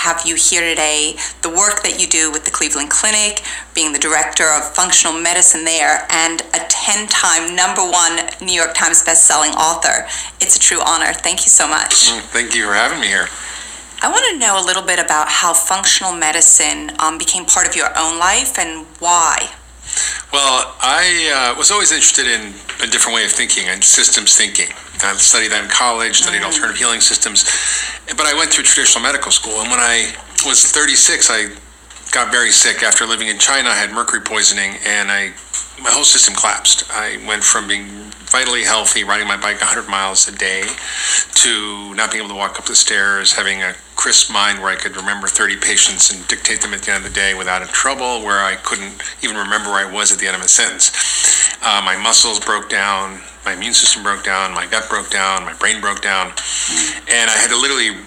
have you here today, the work that you do with the Cleveland Clinic, being the director of functional medicine there, and a 10-time #1 New York Times bestselling author. It's a true honor. Thank you so much. Thank you for having me here. I want to know a little bit about how functional medicine became part of your own life and why. Well, I was always interested in a different way of thinking and systems thinking. I studied that in college, studied alternative healing systems, but I went through traditional medical school, and when I was 36, I got very sick after living in China. I had mercury poisoning, and my whole system collapsed. I went from being vitally healthy, riding my bike 100 miles a day, to not being able to walk up the stairs, having a crisp mind where I could remember 30 patients and dictate them at the end of the day without trouble, where I couldn't even remember where I was at the end of a sentence. My muscles broke down, my immune system broke down, my gut broke down, my brain broke down, and I had to literally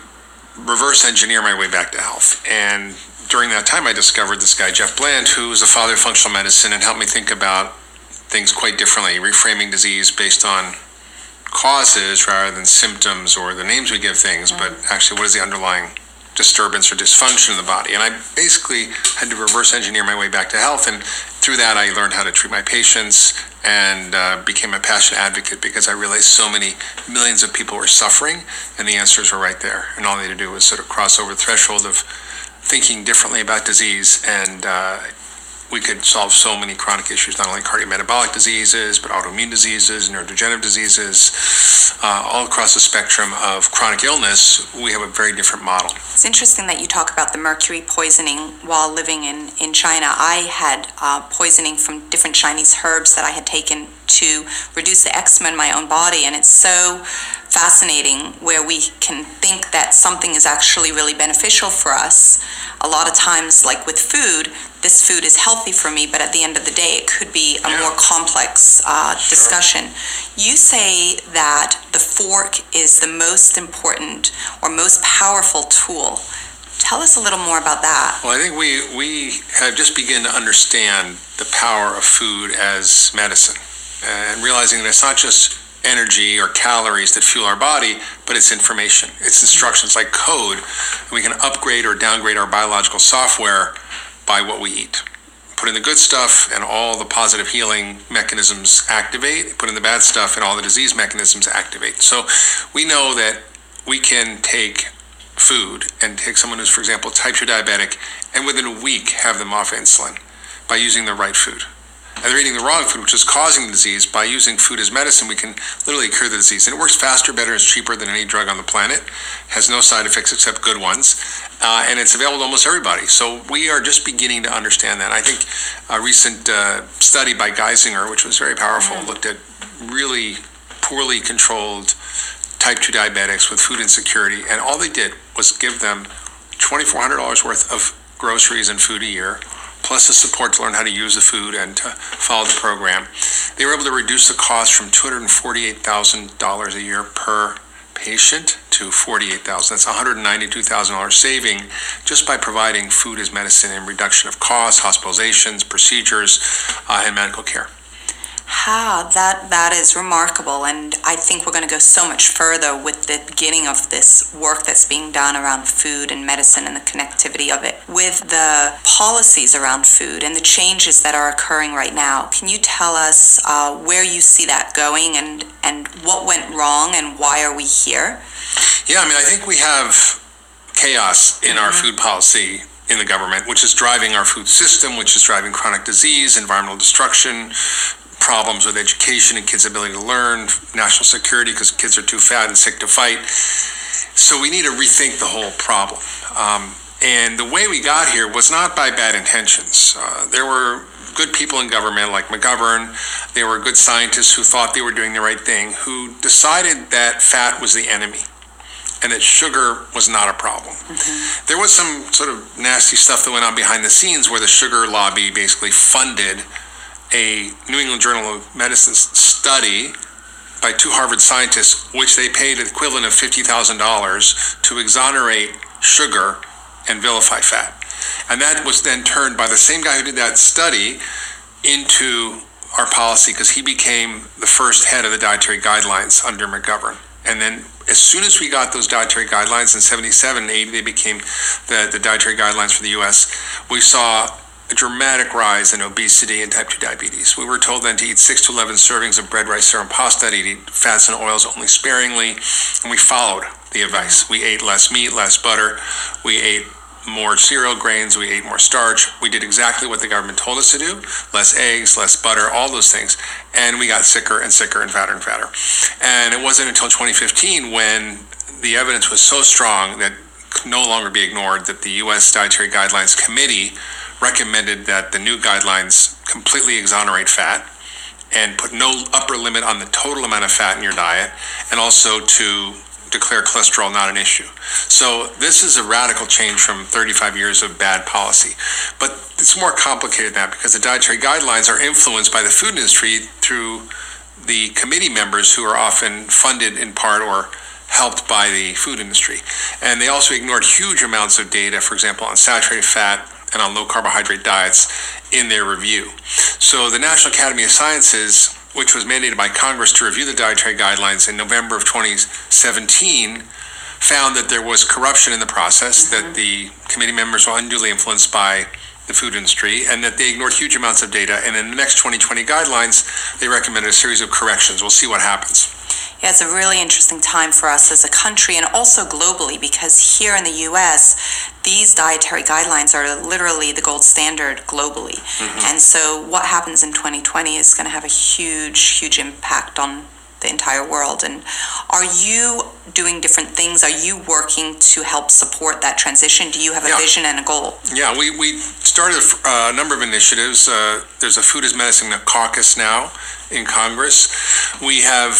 reverse engineer my way back to health. And during that time, I discovered this guy, Jeff Bland, who was a father of functional medicine and helped me think about things quite differently, reframing disease based on causes rather than symptoms or the names we give things, but actually what is the underlying disturbance or dysfunction in the body. And I basically had to reverse engineer my way back to health, and through that I learned how to treat my patients and became a passionate advocate because I realized so many millions of people were suffering, and the answers were right there, and all they had to do was sort of cross over the threshold of thinking differently about disease, and we could solve so many chronic issues, not only cardiometabolic diseases, but autoimmune diseases, neurodegenerative diseases, all across the spectrum of chronic illness. We have a very different model. It's interesting that you talk about the mercury poisoning while living in China. I had poisoning from different Chinese herbs that I had taken to reduce the eczema in my own body, and it's so fascinating where we can think that something is actually really beneficial for us. A lot of times, like with food, this food is healthy for me, but at the end of the day, it could be a more complex discussion. You say that the fork is the most important or most powerful tool. Tell us a little more about that. Well, I think we have just begun to understand the power of food as medicine, and realizing that it's not just energy or calories that fuel our body, but it's information. It's instructions like code. We can upgrade or downgrade our biological software by what we eat. Put in the good stuff and all the positive healing mechanisms activate. Put in the bad stuff and all the disease mechanisms activate. So we know that we can take food and take someone who's, for example, type 2 diabetic, and within a week have them off insulin by using the right food. And they're eating the wrong food, which is causing the disease. By using food as medicine, we can literally cure the disease. And it works faster, better, and cheaper than any drug on the planet. Has no side effects except good ones. And it's available to almost everybody. So we are just beginning to understand that. I think a recent study by Geisinger, which was very powerful, looked at really poorly controlled type 2 diabetics with food insecurity. And all they did was give them $2,400 worth of groceries and food a year, plus the support to learn how to use the food and to follow the program. They were able to reduce the cost from $248,000 a year per patient to $48,000. That's $192,000 saving just by providing food as medicine and reduction of costs, hospitalizations, procedures, and medical care. That is remarkable, and I think we're going to go so much further with the beginning of this work that's being done around food and medicine and the connectivity of it. With the policies around food and the changes that are occurring right now, can you tell us where you see that going and what went wrong and why are we here? Yeah, I think we have chaos in our food policy in the government, which is driving our food system, which is driving chronic disease, environmental destruction, problems with education and kids' ability to learn, national security because kids are too fat and sick to fight. So we need to rethink the whole problem. And the way we got here was not by bad intentions. There were good people in government like McGovern. There were good scientists who thought they were doing the right thing, who decided that fat was the enemy and that sugar was not a problem. There was some sort of nasty stuff that went on behind the scenes where the sugar lobby basically funded a New England Journal of Medicine study by 2 Harvard scientists, which they paid the equivalent of $50,000 to exonerate sugar and vilify fat. And that was then turned by the same guy who did that study into our policy because he became the first head of the dietary guidelines under McGovern. And then as soon as we got those dietary guidelines in 77 and 80, they became the dietary guidelines for the U.S., we saw a dramatic rise in obesity and type 2 diabetes. We were told then to eat 6 to 11 servings of bread, rice, syrup, and pasta, to eat fats and oils only sparingly, and we followed the advice. We ate less meat, less butter, we ate more cereal grains, we ate more starch. We did exactly what the government told us to do: less eggs, less butter, all those things. And we got sicker and sicker and fatter and fatter. And it wasn't until 2015 when the evidence was so strong that could no longer be ignored that the U.S. Dietary Guidelines Committee recommended that the new guidelines completely exonerate fat and put no upper limit on the total amount of fat in your diet, and also to declare cholesterol not an issue. So this is a radical change from 35 years of bad policy. But it's more complicated than that, because the dietary guidelines are influenced by the food industry through the committee members who are often funded in part or helped by the food industry. And they also ignored huge amounts of data, for example, on saturated fat and on low carbohydrate diets in their review. So the National Academy of Sciences, which was mandated by Congress to review the dietary guidelines in November of 2017, found that there was corruption in the process, that the committee members were unduly influenced by the food industry, and that they ignored huge amounts of data. And in the next 2020 guidelines, they recommended a series of corrections. We'll see what happens. Yeah, it's a really interesting time for us as a country and also globally, because here in the U.S., these dietary guidelines are literally the gold standard globally. And so what happens in 2020 is going to have a huge, huge impact on the entire world. And are you doing different things? Are you working to help support that transition? Do you have a vision and a goal? Yeah, we started a number of initiatives. There's a Food is Medicine caucus now in Congress. We have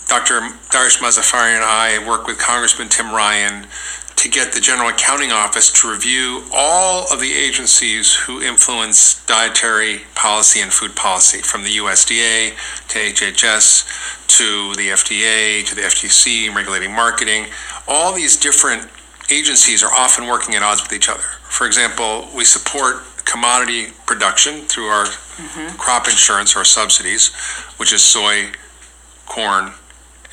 Dr. Darish Mazafari and I work with Congressman Tim Ryan to get the General Accounting Office to review all of the agencies who influence dietary policy and food policy, from the USDA to HHS to the FDA to the FTC, regulating marketing. All these different agencies are often working at odds with each other. For example, we support commodity production through our crop insurance or subsidies, which is soy, corn,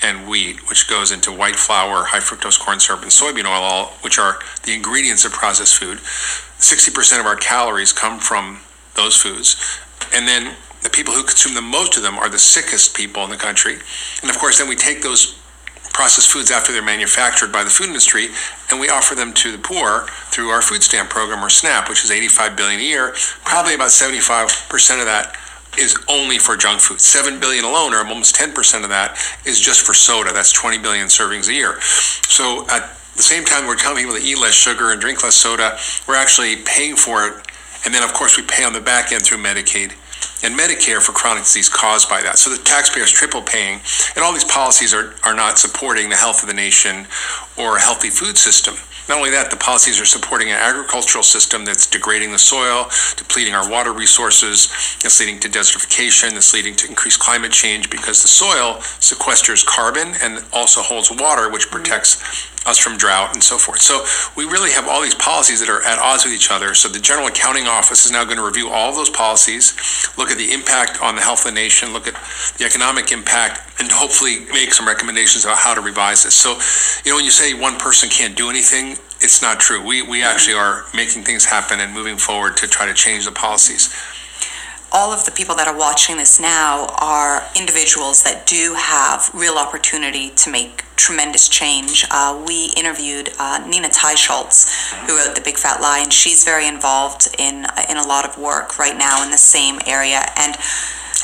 and wheat, which goes into white flour, high fructose corn syrup, and soybean oil, all which are the ingredients of processed food. 60% of our calories come from those foods. And then the people who consume the most of them are the sickest people in the country. And of course, then we take those processed foods after they're manufactured by the food industry, and we offer them to the poor through our food stamp program, or SNAP, which is $85 billion a year. Probably about 75% of that is only for junk food. 7 billion alone, or almost 10% of that, is just for soda. That's 20 billion servings a year. So at the same time we're telling people to eat less sugar and drink less soda, we're actually paying for it. And then of course we pay on the back end through Medicaid and Medicare for chronic disease caused by that. So the taxpayers triple paying, and all these policies are not supporting the health of the nation or a healthy food system. Not only that, the policies are supporting an agricultural system that's degrading the soil, depleting our water resources, that's leading to desertification, that's leading to increased climate change, because the soil sequesters carbon and also holds water, which protects us from drought and so forth. So we really have all these policies that are at odds with each other. So the General Accounting Office is now going to review all of those policies, look at the impact on the health of the nation, look at the economic impact, and hopefully make some recommendations about how to revise this. So, when you say one person can't do anything, it's not true. We actually are making things happen and moving forward to try to change the policies. All of the people that are watching this now are individuals that do have real opportunity to make tremendous change. We interviewed Nina Teicholz, who wrote The Big Fat Lie, and she's very involved in a lot of work right now in the same area. And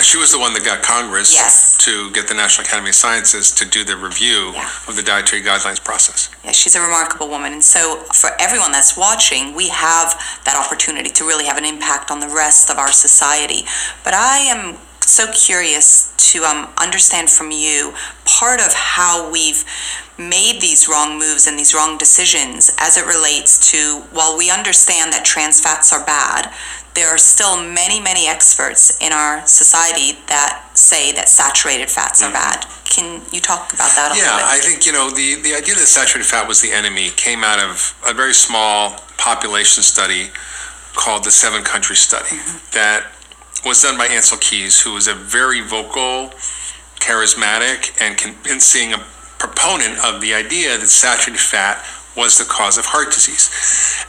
she was the one that got Congress to get the National Academy of Sciences to do the review of the dietary guidelines process. Yeah, she's a remarkable woman. And so for everyone that's watching, we have that opportunity to really have an impact on the rest of our society. But I am so curious to understand from you part of how we've made these wrong moves and these wrong decisions as it relates to, while we understand that trans fats are bad, there are still many, many experts in our society that say that saturated fats are bad. Can you talk about that a little bit? Yeah, I think, the idea that saturated fat was the enemy came out of a very small population study called the 7-Country Study that was done by Ansel Keys, who was a very vocal, charismatic, and convincing proponent of the idea that saturated fat was the cause of heart disease.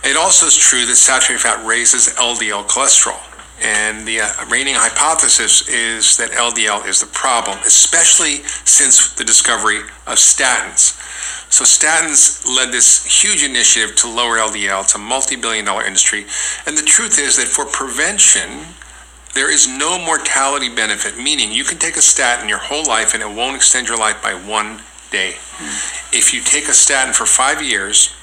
It also is true that saturated fat raises LDL cholesterol. And the reigning hypothesis is that LDL is the problem, especially since the discovery of statins. So statins led this huge initiative to lower LDL. It's a multi-billion-dollar industry. And the truth is that for prevention, there is no mortality benefit, meaning you can take a statin your whole life and it won't extend your life by 1 day. If you take a statin for 5 years,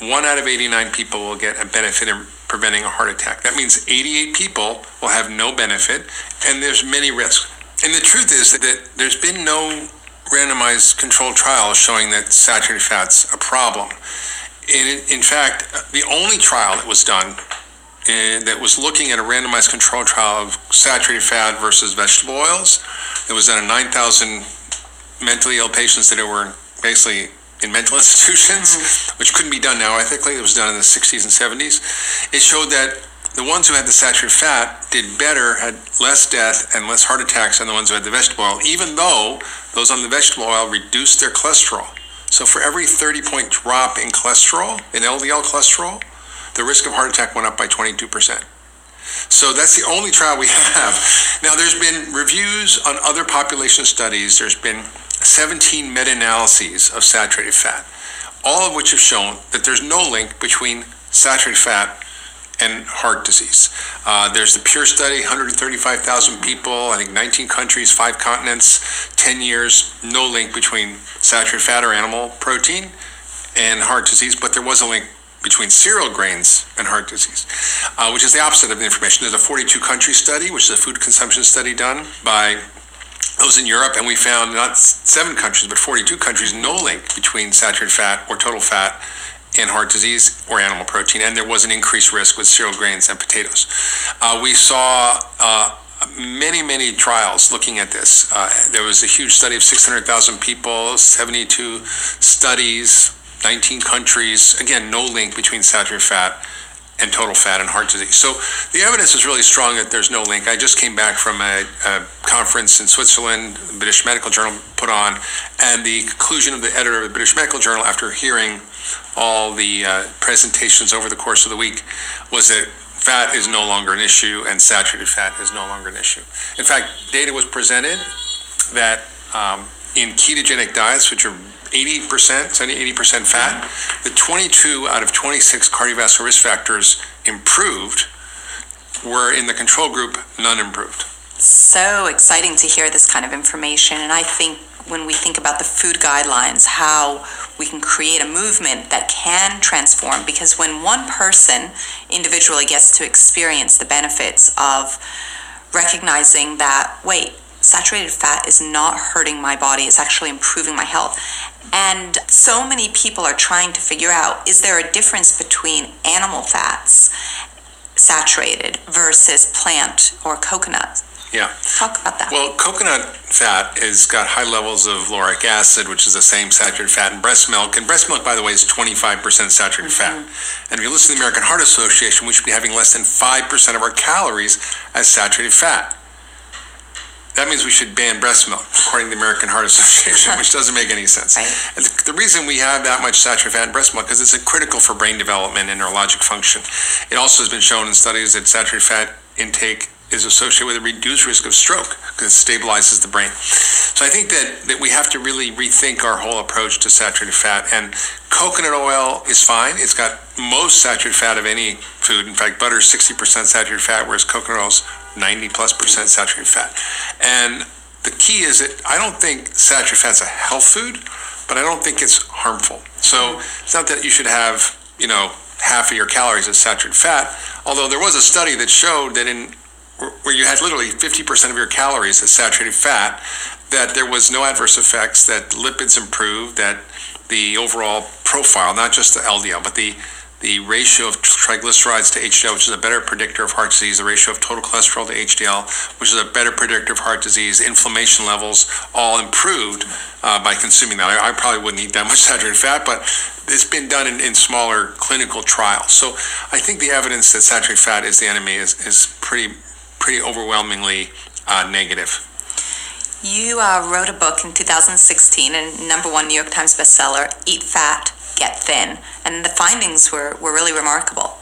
1 out of 89 people will get a benefit in preventing a heart attack. That means 88 people will have no benefit, and there's many risks. And the truth is that there's been no randomized controlled trial showing that saturated fat's a problem. In fact, the only trial that was done that was looking at a randomized controlled trial of saturated fat versus vegetable oils, that was done on 9,000 mentally ill patients that were basically in mental institutions, which couldn't be done now ethically. It was done in the 60s and 70s. It showed that the ones who had the saturated fat did better, had less death and less heart attacks than the ones who had the vegetable oil, even though those on the vegetable oil reduced their cholesterol. So for every 30-point drop in cholesterol, in LDL cholesterol, the risk of heart attack went up by 22%. So that's the only trial we have. Now, there's been reviews on other population studies. There's been 17 meta-analyses of saturated fat, all of which have shown that there's no link between saturated fat and heart disease. There's the PURE study, 135,000 people, I think 19 countries, 5 continents, 10 years, no link between saturated fat or animal protein and heart disease, but there was a link between cereal grains and heart disease, which is the opposite of the information. There's a 42-country study, which is a food consumption study done by those in Europe, and we found not 7 countries, but 42 countries, no link between saturated fat or total fat and heart disease or animal protein, and there was an increased risk with cereal grains and potatoes. We saw many trials looking at this. There was a huge study of 600,000 people, 72 studies, 19 countries, again, no link between saturated fat and total fat and heart disease. So the evidence is really strong that there's no link. I just came back from a conference in Switzerland, the British Medical Journal put on, and the conclusion of the editor of the British Medical Journal, after hearing all the presentations over the course of the week, was that fat is no longer an issue and saturated fat is no longer an issue. In fact, data was presented that in ketogenic diets, which are 80% fat, the 22 out of 26 cardiovascular risk factors improved, were in the control group, none improved. So exciting to hear this kind of information. And I think when we think about the food guidelines, how we can create a movement that can transform, because when one person individually gets to experience the benefits of recognizing that, wait, saturated fat is not hurting my body, it's actually improving my health. And so many people are trying to figure out, is there a difference between animal fats, saturated, versus plant or coconut? Yeah. Talk about that. Well, coconut fat has got high levels of lauric acid, which is the same saturated fat in breast milk. And breast milk, by the way, is 25% saturated fat. And if you listen to the American Heart Association, we should be having less than 5% of our calories as saturated fat. That means we should ban breast milk, according to the American Heart Association, which doesn't make any sense. Right. And the reason we have that much saturated fat in breast milk is it's critical for brain development and neurologic function. It also has been shown in studies that saturated fat intake is associated with a reduced risk of stroke because it stabilizes the brain. So I think that we have to really rethink our whole approach to saturated fat. And coconut oil is fine. It's got most saturated fat of any food. In fact, butter is 60% saturated fat, whereas coconut oil is 90+% saturated fat. And the key is that I don't think saturated fat's a health food, but I don't think it's harmful. So it's not that you should have, half of your calories as saturated fat, although there was a study that showed that where you had literally 50% of your calories as saturated fat, that there was no adverse effects, that lipids improved, that the overall profile, not just the LDL, but the ratio of triglycerides to HDL, which is a better predictor of heart disease, the ratio of total cholesterol to HDL, which is a better predictor of heart disease, inflammation levels, all improved by consuming that. I probably wouldn't eat that much saturated fat, but it's been done in smaller clinical trials. So I think the evidence that saturated fat is the enemy is pretty overwhelmingly negative. You wrote a book in 2016, and #1 New York Times bestseller, Eat Fat, Get Thin, and the findings were really remarkable.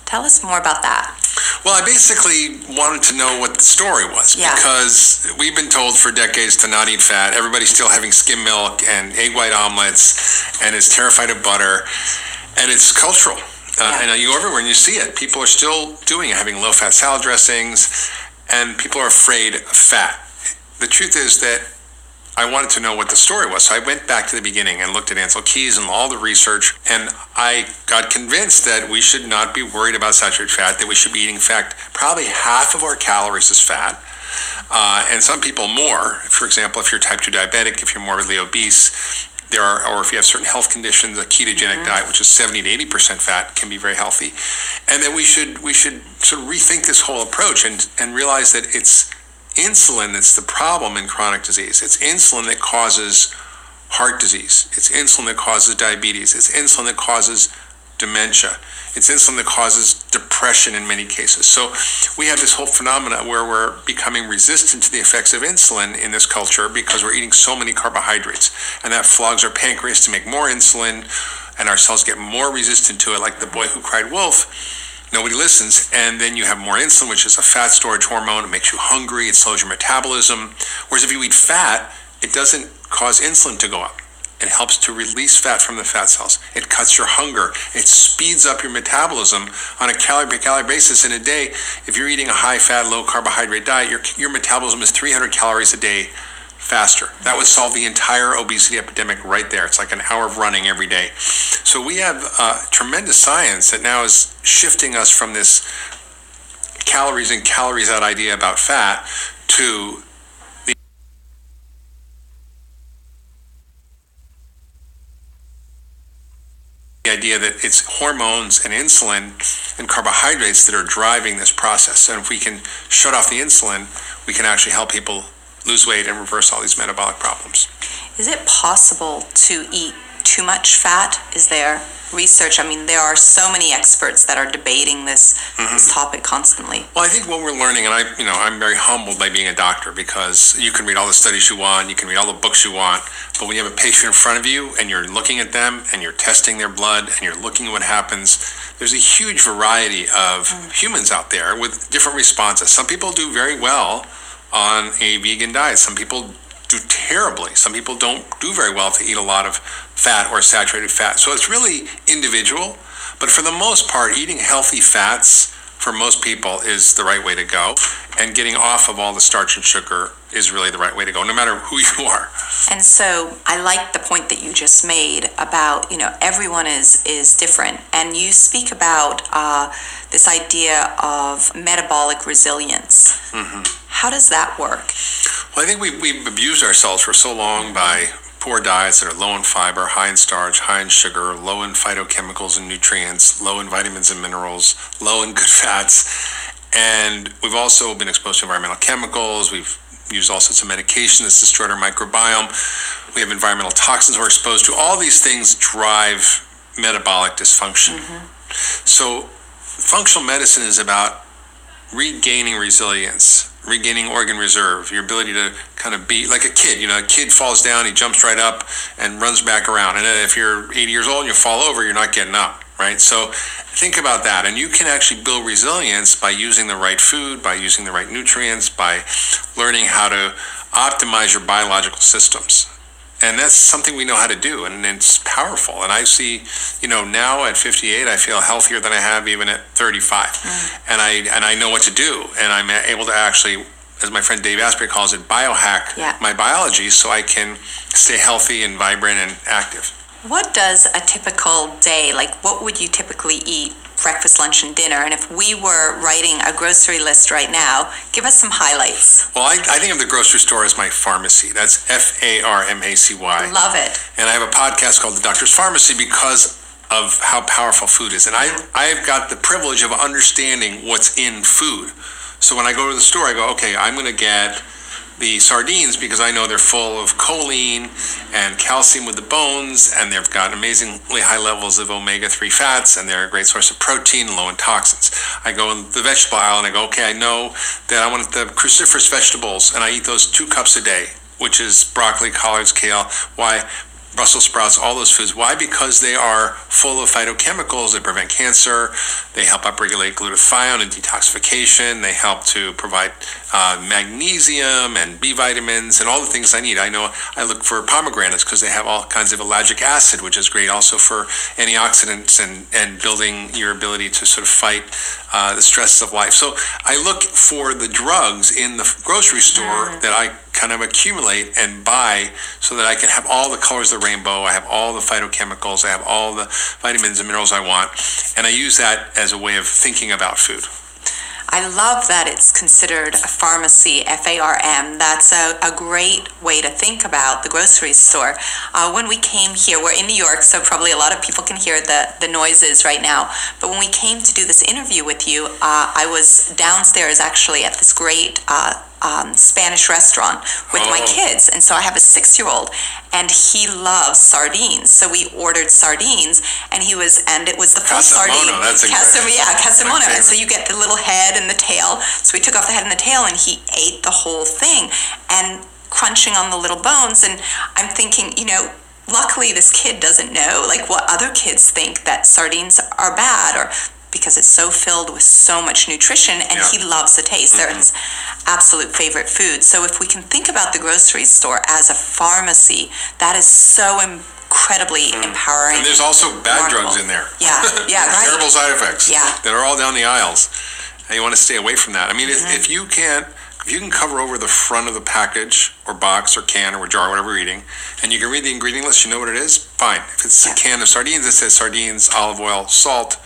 Tell us more about that. Well, I basically wanted to know what the story was, because we've been told for decades to not eat fat. Everybody's still having skim milk and egg white omelets and is terrified of butter, and it's cultural. And you go everywhere and you see it. People are still doing it, having low-fat salad dressings, and people are afraid of fat. The truth is that I wanted to know what the story was. So I went back to the beginning and looked at Ansel Keys and all the research, and I got convinced that we should not be worried about saturated fat, that we should be eating, in fact, probably half of our calories is fat, and some people more. For example, if you're type 2 diabetic, if you're morbidly obese, or if you have certain health conditions, a ketogenic diet, which is 70 to 80% fat, can be very healthy. And that we should sort of rethink this whole approach and realize that it's insulin that's the problem in chronic disease. It's insulin that causes heart disease. It's insulin that causes diabetes. It's insulin that causes dementia. It's insulin that causes depression in many cases. So we have this whole phenomena where we're becoming resistant to the effects of insulin in this culture because we're eating so many carbohydrates. And that flogs our pancreas to make more insulin, and our cells get more resistant to it, like the boy who cried wolf. Nobody listens, and then you have more insulin, which is a fat storage hormone. It makes you hungry, it slows your metabolism. Whereas if you eat fat, it doesn't cause insulin to go up. It helps to release fat from the fat cells. It cuts your hunger. It speeds up your metabolism on a calorie-per-calorie basis. In a day, if you're eating a high-fat, low-carbohydrate diet, your metabolism is 300 calories a day faster. That would solve the entire obesity epidemic right there. It's like an hour of running every day. So we have tremendous science that now is shifting us from this calories in, calories out idea about fat to the idea that it's hormones and insulin and carbohydrates that are driving this process. And if we can shut off the insulin, we can actually help people lose weight and reverse all these metabolic problems. Is it possible to eat too much fat? Is there research? I mean, there are so many experts that are debating this topic constantly. Well, I think what we're learning, and I'm very humbled by being a doctor, because you can read all the studies you want, you can read all the books you want, but when you have a patient in front of you and you're looking at them and you're testing their blood and you're looking at what happens, there's a huge variety of humans out there with different responses. Some people do very well on a vegan diet. Some people do terribly. Some people don't do very well if they eat a lot of fat or saturated fat. So it's really individual, but for the most part, eating healthy fats for most people is the right way to go, and getting off of all the starch and sugar is really the right way to go, no matter who you are. And so I like the point that you just made about, everyone is different. And you speak about this idea of metabolic resilience. How does that work? Well, I think we've abused ourselves for so long by poor diets that are low in fiber, high in starch, high in sugar, low in phytochemicals and nutrients, low in vitamins and minerals, low in good fats. And we've also been exposed to environmental chemicals. We've used all sorts of medication that's destroyed our microbiome. We have environmental toxins we're exposed to. All these things drive metabolic dysfunction. So functional medicine is about regaining resilience, regaining organ reserve, your ability to kind of be like a kid. A kid falls down, he jumps right up and runs back around. And if you're 80 years old and you fall over, you're not getting up, right? So think about that. And you can actually build resilience by using the right food, by using the right nutrients, by learning how to optimize your biological systems. And that's something we know how to do, and it's powerful. And I see, now at 58, I feel healthier than I have even at 35. And I know what to do, and I'm able to actually, as my friend Dave Asprey calls it, biohack my biology so I can stay healthy and vibrant and active. What does a typical day, what would you typically eat, breakfast, lunch, and dinner? And if we were writing a grocery list right now, give us some highlights. Well, I think of the grocery store as my pharmacy. That's FARMacy. Love it. And I have a podcast called The Doctor's Pharmacy because of how powerful food is. And I've got the privilege of understanding what's in food. So when I go to the store, I go, okay, I'm going to get the sardines because I know they're full of choline and calcium with the bones, and they've got amazingly high levels of omega-3 fats, and they're a great source of protein, low in toxins. I go in the vegetable aisle and I go, okay, I know that I want the cruciferous vegetables, and I eat those 2 cups a day, which is broccoli, collards, kale. Why? Brussels sprouts, all those foods. Why? Because they are full of phytochemicals that prevent cancer. They help upregulate glutathione and detoxification. They help to provide magnesium and B vitamins and all the things I need. I know I look for pomegranates because they have all kinds of ellagic acid, which is great also for antioxidants and building your ability to sort of fight the stresses of life. So I look for the drugs in the grocery store that I kind of accumulate and buy so that I can have all the colors of the rainbow. I have all the phytochemicals. I have all the vitamins and minerals I want. And I use that as a way of thinking about food. I love that it's considered a pharmacy, F-A-R-M. That's a great way to think about the grocery store. When we came here, we're in New York, so probably a lot of people can hear the noises right now. But when we came to do this interview with you, I was downstairs actually at this great Spanish restaurant with my kids. And so I have a 6-year-old, and he loves sardines. So we ordered sardines, and it was the full sardine. Casamono. And so you get the little head and the tail. So we took off the head and the tail, and he ate the whole thing, and crunching on the little bones. And I'm thinking, luckily this kid doesn't know like what other kids think, that sardines are bad, or because it's so filled with so much nutrition, and he loves the taste. They're his absolute favorite food. So if we can think about the grocery store as a pharmacy, that is so incredibly empowering. And there's also bad drugs in there. Right. Terrible side effects that are all down the aisles. And you want to stay away from that. I mean, if you can cover over the front of the package or box or can or jar, whatever you're eating, and you can read the ingredient list, you know what it is, fine. If it's a can of sardines that says sardines, olive oil, salt,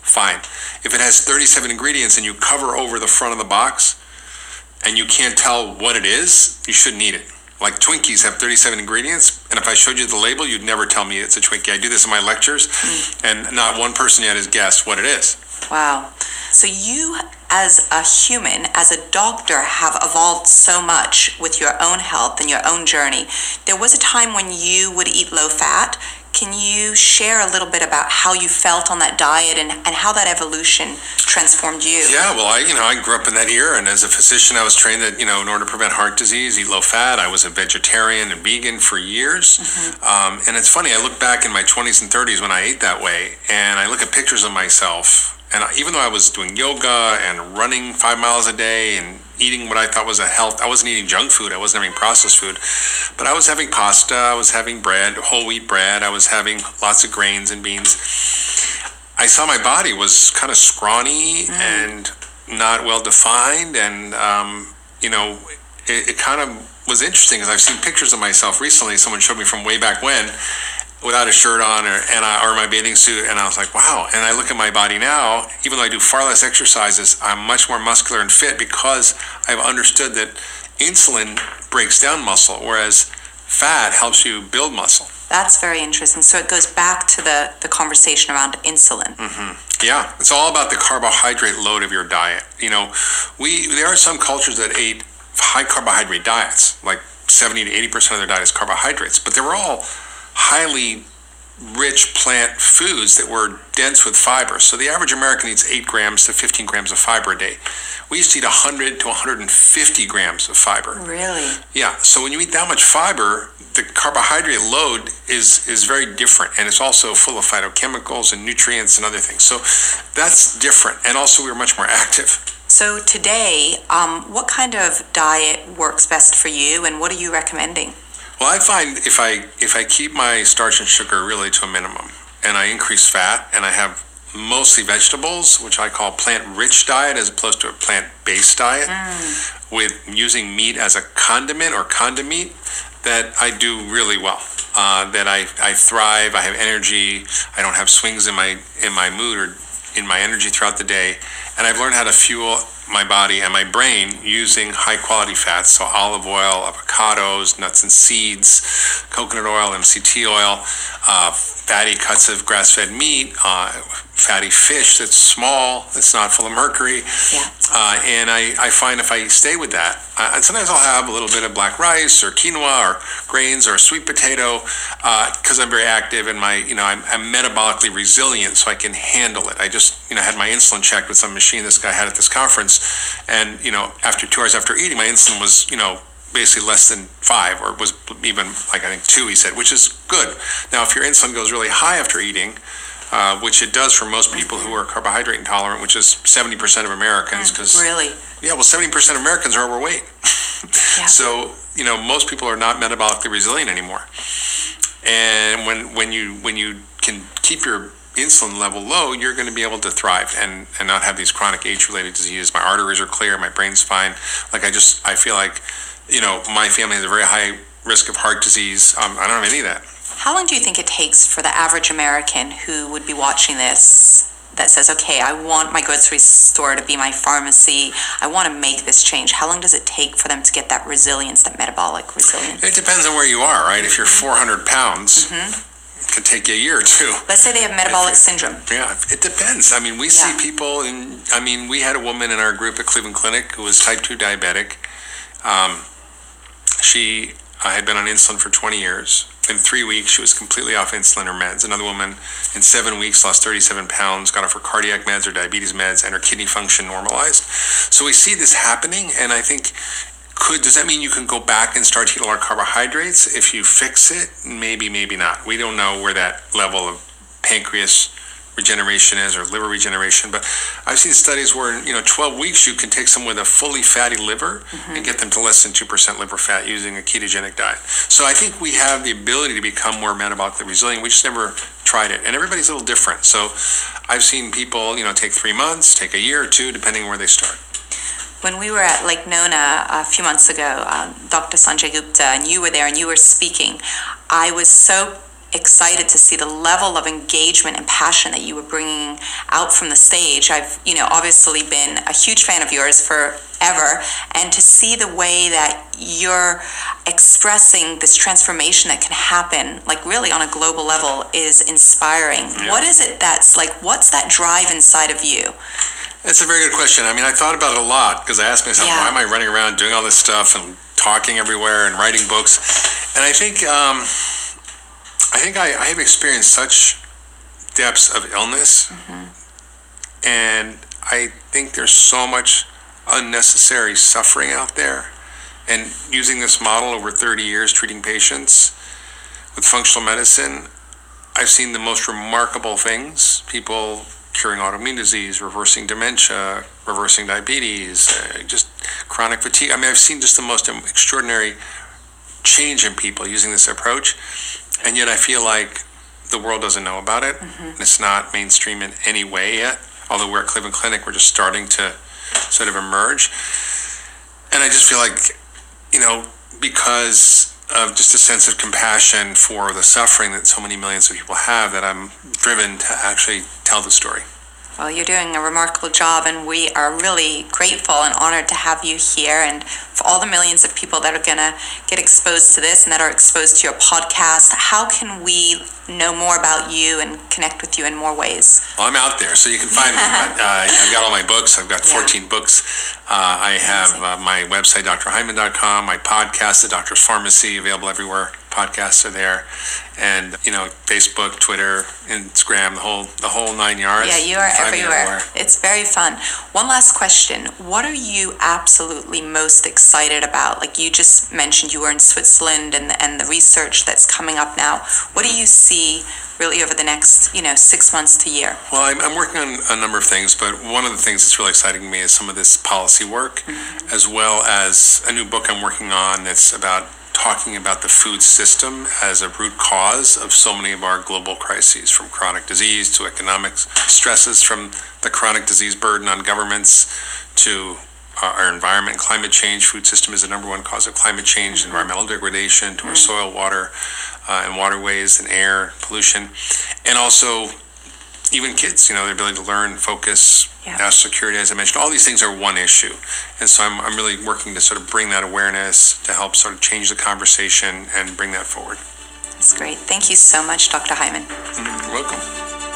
fine. If it has 37 ingredients and you cover over the front of the box and you can't tell what it is, you shouldn't eat it. Like Twinkies have 37 ingredients, and if I showed you the label, you'd never tell me it's a Twinkie. I do this in my lectures, and not one person yet has guessed what it is. Wow. So you, as a human, as a doctor, have evolved so much with your own health and your own journey. There was a time when you would eat low fat. Can you share a little bit about how you felt on that diet and how that evolution transformed you? Yeah, well, I grew up in that era, and as a physician, I was trained that, in order to prevent heart disease, eat low fat. I was a vegetarian and vegan for years. And it's funny, I look back in my 20s and 30s when I ate that way, and I look at pictures of myself, and even though I was doing yoga and running 5 miles a day and eating what I thought was I wasn't eating junk food, I wasn't having processed food, but I was having pasta, I was having bread, whole wheat bread, I was having lots of grains and beans. I saw my body was kind of scrawny and not well defined, and it kind of was interesting because I've seen pictures of myself recently. Someone showed me from way back when, without a shirt on or my bathing suit, and I was like, wow. And I look at my body now, even though I do far less exercises, I'm much more muscular and fit because I've understood that insulin breaks down muscle, whereas fat helps you build muscle. That's very interesting. So it goes back to the conversation around insulin. Yeah, it's all about the carbohydrate load of your diet. There are some cultures that ate high carbohydrate diets, like 70 to 80% of their diet is carbohydrates, but they were all highly rich plant foods that were dense with fiber. So the average American eats 8 grams to 15 grams of fiber a day. We used to eat 100 to 150 grams of fiber. Really? Yeah. So when you eat that much fiber, the carbohydrate load is very different, and it's also full of phytochemicals and nutrients and other things. So that's different, and also we were much more active. So today, what kind of diet works best for you, and what are you recommending? Well, I find if I keep my starch and sugar really to a minimum, and I increase fat, and I have mostly vegetables, which I call plant-rich diet as opposed to a plant-based diet, with using meat as a condiment or condimeat, that I do really well. That I thrive, I have energy, I don't have swings in my mood or in my energy throughout the day, and I've learned how to fuel my body and my brain using high quality fats, so olive oil, avocados, nuts and seeds, coconut oil, MCT oil, fatty cuts of grass-fed meat, fatty fish that's small, that's not full of mercury. Yeah. And I find if I stay with that, and sometimes I'll have a little bit of black rice or quinoa or grains or sweet potato, because I'm very active and I'm metabolically resilient, so I can handle it. I just had my insulin checked with some machine this guy had at this conference, and after 2 hours after eating, my insulin was basically less than 5, or was even like I think 2, he said, which is good. Now, if your insulin goes really high after eating, which it does for most people who are carbohydrate intolerant, which is 70% of Americans, because really, yeah, well, 70% of Americans are overweight. Yeah. So most people are not metabolically resilient anymore. And when you can keep your insulin level low, you're going to be able to thrive and not have these chronic age-related diseases. My arteries are clear, my brain's fine. Like I feel like my family has a very high risk of heart disease. I don't have any of that. How long do you think it takes for the average American who would be watching this that says, okay, I want my grocery store to be my pharmacy, I want to make this change? How long does it take for them to get that resilience, that metabolic resilience? It depends on where you are, right? If you're 400 pounds, it could take you a year or two. Let's say they have metabolic syndrome. Yeah, it depends. I mean, we see people, we had a woman in our group at Cleveland Clinic who was type 2 diabetic. She had been on insulin for 20 years. In 3 weeks, she was completely off insulin or meds. Another woman in 7 weeks lost 37 pounds, got off her cardiac meds or diabetes meds, and her kidney function normalized. So we see this happening, and I think, does that mean you can go back and start to eat a lot of carbohydrates if you fix it? Maybe, maybe not. We don't know where that level of pancreas regeneration is, or liver regeneration, but I've seen studies where in 12 weeks you can take someone with a fully fatty liver and get them to less than 2% liver fat using a ketogenic diet. So I think we have the ability to become more metabolically resilient. We just never tried it, and everybody's a little different. So I've seen people take 3 months, take a year or two, depending on where they start. When we were at Lake Nona a few months ago, Dr. Sanjay Gupta, and you were there and you were speaking, I was so excited to see the level of engagement and passion that you were bringing out from the stage. I've, obviously been a huge fan of yours forever, and to see the way that you're expressing this transformation that can happen, like really on a global level, is inspiring. Yeah. What is it what's that drive inside of you? That's a very good question. I mean, I thought about it a lot, because I asked myself, why am I running around doing all this stuff and talking everywhere and writing books? And I think I have experienced such depths of illness, and I think there's so much unnecessary suffering out there. And using this model over 30 years, treating patients with functional medicine, I've seen the most remarkable things. People curing autoimmune disease, reversing dementia, reversing diabetes, just chronic fatigue. I mean, I've seen just the most extraordinary change in people using this approach. And yet I feel like the world doesn't know about it. It's not mainstream in any way yet. Although we're at Cleveland Clinic, we're just starting to sort of emerge. And I just feel like, because of just a sense of compassion for the suffering that so many millions of people have, that I'm driven to actually tell the story. Well, you're doing a remarkable job, and we are really grateful and honored to have you here, and for all the millions of people that are going to get exposed to this and that are exposed to your podcast. How can we know more about you and connect with you in more ways? Well, I'm out there, so you can find me. I've got all my books. I've got 14 books. I have my website, drhyman.com, my podcast, The Doctor's Pharmacy, available everywhere. Podcasts are there, and Facebook, Twitter, Instagram, the whole 9 yards. Yeah, you are everywhere. It's very fun. One last question: what are you absolutely most excited about? Like you just mentioned, you were in Switzerland, and the research that's coming up now. What do you see really over the next 6 months to a year? Well, I'm working on a number of things, but one of the things that's really exciting to me is some of this policy work, as well as a new book I'm working on that's about talking about the food system as a root cause of so many of our global crises, from chronic disease to economic stresses, from the chronic disease burden on governments to our environment, climate change. Food system is the number one cause of climate change, environmental degradation, to our soil, water, and waterways and air pollution, and also even kids, their ability to learn, focus, Yeah. security, as I mentioned, all these things are one issue. And so I'm really working to sort of bring that awareness to help sort of change the conversation and bring that forward. That's great. Thank you so much, Dr. Hyman. You're welcome.